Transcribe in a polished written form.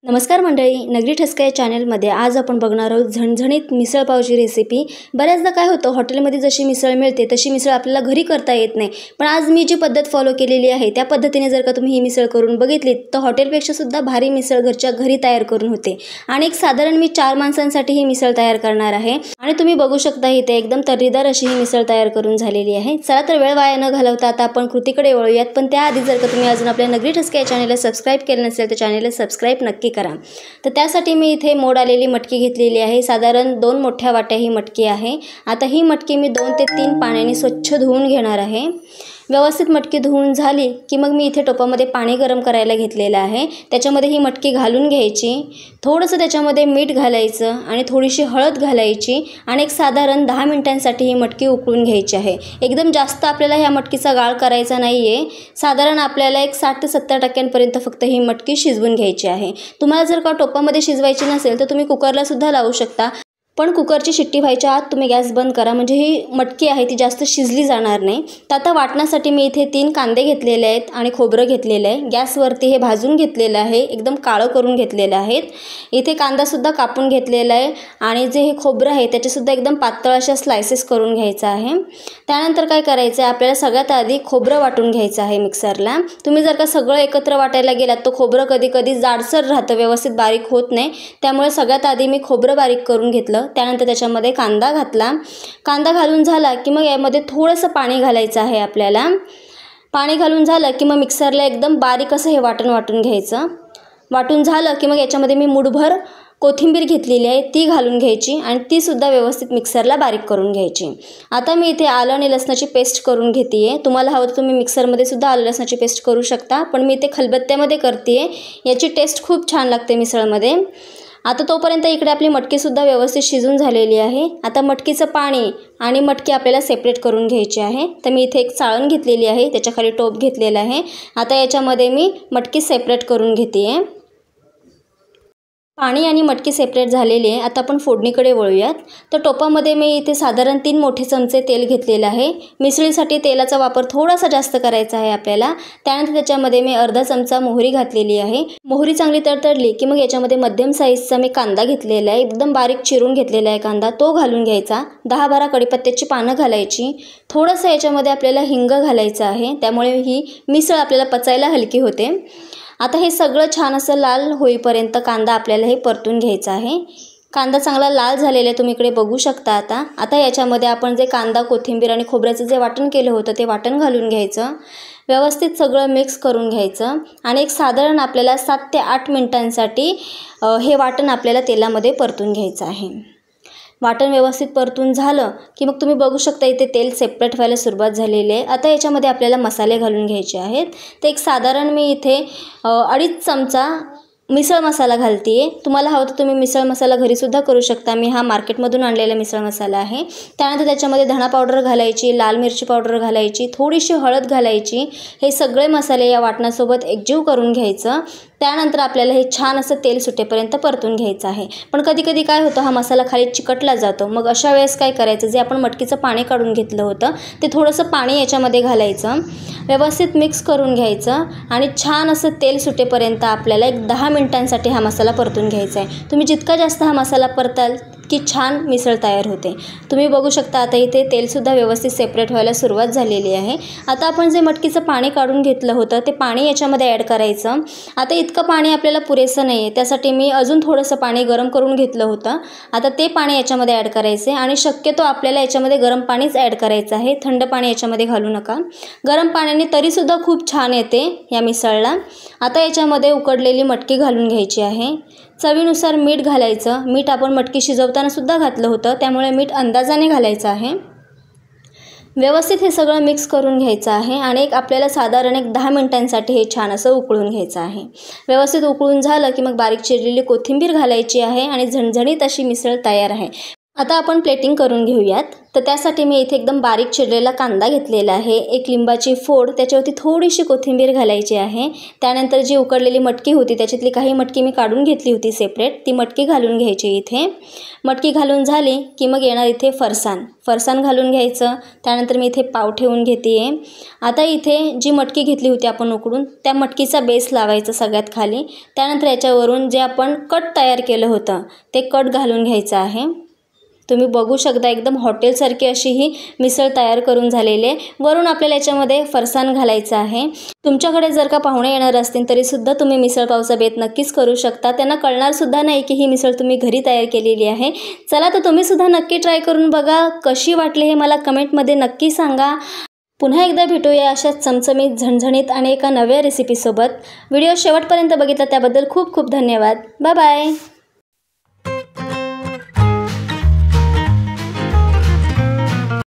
नमस्कार मंडळी, नगरी ठसका या चॅनलमध्ये आज आपण बघणार आहोत झणझणीत मिसळ पावची रेसिपी। बऱ्याचदा काय होतं, हॉटेलमध्ये जशी मिसळ मिळते तशी मिसळ आपल्याला घरी करता येत नाही। पण आज मी जी पद्धत फॉलो केलेली आहे त्या पद्धतीने जर का तुम्ही ही मिसळ करून बघितली तर हॉटेलपेक्षा सुद्धा भारी मिसळ घरच्या घरी तयार करून होते। आणि एक साधारण मी 4 माणसांसाठी ही मिसळ तयार करणार आहे आणि तुम्ही बघू शकता इथे एकदम तर्रीदार अशी ही मिसळ तयार करून झालेली आहे। चला तर वेळ वाया न घालवता आता आपण कृतीकडे वळूयात। पण त्याआधी जर का तुम्ही अजून आपल्या नगरी ठसका या चॅनलला सबस्क्राइब केले नसेल तर चॅनलला सबस्क्राइब नक्की करा। तर त्यासाठी मी इथे मोड आलेली मटकी घेतलेली आहे। साधारण 2 मोठ्या वाट्या ही मटकी आहे। आता ही मटकी मी 2 ते 3 पाण्याने स्वच्छ धुवून घेणार आहे। व्यवस्थित मटकी धुवून झाली की मग मी इथे टोपामध्ये पाणी गरम करायला घेतलेलं आहे। त्याच्यामध्ये ही मटकी घालून घ्यायची, थोडंसं त्याच्यामध्ये मीठ घालायचं आणि थोडीशी हळद घालायची आणि एक साधारण 10 मिनिटांसाठी ही मटकी उकळून घ्यायची आहे। एकदम जास्त आपल्याला ह्या मटकीचा गाळ करायचा नाही आहे। साधारण आपल्याला एक 60 ते 70% फक्त ही मटकी शिजवून घ्यायची आहे। तुम्हाला जर का टोपामध्ये शिजवायची नसेल तर तुम्ही कुकरला सुद्धा लावू शकता, पण कुकरची शिट्टी व्हायच्या आत तुम्ही गॅस बंद करा, म्हणजे ही मटकी आहे ती जास्त शिजली जाणार नाही। तर आता वाटण्यासाठी मी इथे 3 कांदे घेतलेले आहेत आणि खोबरं घेतलेलं आहे। गॅसवरती हे भाजून घेतलेलं आहे, एकदम काळं करून घेतलेलं आहे। इथे कांदासुद्धा कापून घेतलेला आहे आणि जे हे खोबरं आहे त्याचेसुद्धा एकदम पातळ अशा स्लायसेस करून घ्यायचं आहे। त्यानंतर काय करायचं आहे, आपल्याला सगळ्यात आधी खोबरं वाटून घ्यायचं आहे मिक्सरला। तुम्ही जर का सगळं एकत्र वाटायला गेलात तर खोबरं कधी कधी जाडसर राहतं, व्यवस्थित बारीक होत नाही। त्यामुळे सगळ्यात आधी मी खोबरं बारीक करून घेतलं। त्यानंतर त्याच्यामध्ये कांदा घातला। कांदा घालून झाला की मग यामध्ये थोडंसं पाणी घालायचं आहे आपल्याला। पाणी घालून झालं की मग मिक्सरला एकदम बारीक असं हे वाटून घ्यायचं। वाटून झालं की मग याच्यामध्ये मी मुठभर कोथिंबीर घेतलेली आहे ती घालून घ्यायची आणि ती सुद्धा व्यवस्थित मिक्सरला बारीक करून घ्यायची। आता मी इथे आलं आणि लसणाची पेस्ट करून घेते। तुम्हाला हवं तर तुम्ही मिक्सरमध्ये सुद्धा आलं लसणाची पेस्ट करू शकता, पण मी इथे खलबत्त्यामध्ये करते। याची टेस्ट खूप छान लागते मिसळमध्ये। आता तोपर्यंत इकडे आपली मटकीसुद्धा व्यवस्थित शिजून झालेली आहे। आता मटकीचं पाणी आणि मटकी आपल्याला सेपरेट करून घ्यायची आहे। तर मी इथे एक चाळण घेतलेली आहे, त्याच्याखाली टोप घेतलेला आहे। आता याच्यामध्ये मी मटकी सेपरेट करून घेते। पाणी आणि मटकी सेपरेट झालेली आहे। आता आपण फोडणीकडे वळूयात। तर टोपामध्ये मी इथे साधारण 3 मोठे चमचे तेल घेतलेलं आहे। मिसळीसाठी तेलाचा वापर थोडासा जास्त करायचा आहे आपल्याला। त्यानंतर त्याच्यामध्ये मी अर्धा चमचा मोहरी घातलेली आहे। मोहरी चांगली तडतडली की मग याच्यामध्ये मध्यम साईजचा मी कांदा घेतलेला आहे, एकदम बारीक चिरून घेतलेला आहे कांदा, तो घालून घ्यायचा। 10-12 कढीपत्त्याची पानं घालायची। थोडंसं याच्यामध्ये आपल्याला हिंग घालायचं आहे, त्यामुळे ही मिसळ आपल्याला पचायला हलकी होते। आता हे सगळं छान असं लाल होईपर्यंत कांदा आपल्याला हे परतून घ्यायचा आहे। कांदा चांगला लाल झालेला आहे, तुम्ही इकडे बघू शकता। आता याच्यामध्ये आपण जे कांदा, कोथिंबीर आणि खोबऱ्याचं जे वाटण केलं होतं ते वाटण घालून घ्यायचं। व्यवस्थित सगळं मिक्स करून घ्यायचं आणि एक साधारण आपल्याला 7 ते 8 मिनिटांसाठी हे वाटण आपल्याला तेलामध्ये परतून घ्यायचं आहे। वाटण व्यवस्थित परतून झालं की मग तुम्ही बघू शकता इथे तेल सेपरेट व्हायला सुरुवात झालेली आहे। आता याच्यामध्ये आपल्याला मसाले घालून घ्यायचे आहेत। ते एक साधारण मी इथे 2.5 चमचा मिसळ मसाला घालते। तुम्हाला हवं तर तुम्ही मिसळ मसाला घरीसुद्धा करू शकता। मी हा मार्केटमधून आणलेला मिसळ मसाला आहे। त्यानंतर त्याच्यामध्ये धणा पावडर घालायची, लाल मिरची पावडर घालायची, थोडीशी हळद घालायची। हे सगळे मसाले या वाटणासोबत एकजीव करून घ्यायचं। त्यानंतर आपल्याला हे छान असं तेल सुटेपर्यंत परतून घ्यायचं आहे। पण कधी कधी काय होतं, हा मसाला खाली चिकटला जातो। मग अशा वेळेस काय करायचं, जे आपण मटकीचं पाणी काढून घेतलं होतं ते थोडंसं पाणी याच्यामध्ये घालायचं, व्यवस्थित मिक्स करून घ्यायचं आणि छान असं तेल सुटेपर्यंत आपल्याला एक 10 मिनिटांसाठी हा मसाला परतून घ्यायचा आहे। तुम्ही जितका जास्त हा मसाला परताल की छान मिसळ तयार होते। तुम्ही बघू शकता आता इथे तेलसुद्धा व्यवस्थित सेपरेट व्हायला सुरुवात झालेली आहे। आता आपण जे मटकीचं पाणी काढून घेतलं होतं ते पाणी याच्यामध्ये ॲड करायचं। आता इतकं पाणी आपल्याला पुरेसं नाही आहे, त्यासाठी मी अजून थोडंसं पाणी गरम करून घेतलं होतं। आता ते पाणी याच्यामध्ये ॲड करायचं आहे आणि शक्यतो आपल्याला याच्यामध्ये गरम पाणीच ॲड करायचं आहे, थंड पाणी याच्यामध्ये घालू नका। गरम पाण्याने तरीसुद्धा खूप छान येते या मिसळला। आता याच्यामध्ये उकडलेली मटकी घालून घ्यायची आहे। चवीनुसार मीठ घालायचं। मीठ आपण मटकी शिजवताना सुद्धा घातलं होतं, त्यामुळे मीठ अंदाजाने घालायचं आहे। व्यवस्थित हे सगळं मिक्स करून घ्यायचं आहे आणि आपल्याला साधारण 10 मिनिटांसाठी हे छान असं उकळून घ्यायचं आहे। व्यवस्थित उकळून झालं की मग बारीक चिरलेली कोथिंबीर घालायची आहे आणि झणझणीत अशी मिसळ तयार आहे। आता आपण प्लेटिंग करून घेऊयात. तर त्यासाठी मी इथे एकदम बारीक चिरलेला कांदा घेतलेला आहे, एक लिंबाची फोड, त्याच्यावरती थोडीशी कोथिंबीर घालायची आहे. त्यानंतर जी उकडलेली मटकी होती त्याच्यातली काही मटकी मी काढून घेतली होती सेपरेट, ती मटकी घालून घ्यायची इथे. मटकी घालून झाली की मग येणार इथे फरसाण घालून घ्यायचं. त्यानंतर मी इथे पाव ठेवून घेते आहे. आता इथे जी मटकी घेतली होती आपण उकडून, त्या मटकीचा बेस लावायचा सगळ्यात खाली. त्यानंतर याच्यावरून जे आपण कट तयार केलं होतं ते कट घालून घ्यायचं आहे. तुम्ही बघू शकता एकदम हॉटेलसारखी अशी ही मिसळ तयार करून झालेली आहे. वरून आपल्याला याच्यामध्ये फरसाण घालायचं आहे. तुमच्याकडे जर का पाहुणे येणार असतील तरीसुद्धा तुम्ही मिसळपावचा बेत नक्कीच करू शकता. त्यांना कळणारसुद्धा नाही की ही मिसळ तुम्ही घरी तयार केलेली आहे. चला तर तुम्हीसुद्धा नक्की ट्राय करून बघा. कशी वाटली हे मला कमेंटमध्ये नक्की सांगा. पुन्हा एकदा भेटूया अशाच चमचमीत, झणझणीत आणि एका नव्या रेसिपीसोबत. व्हिडिओ शेवटपर्यंत बघितला त्याबद्दल खूप खूप धन्यवाद. Bye bye.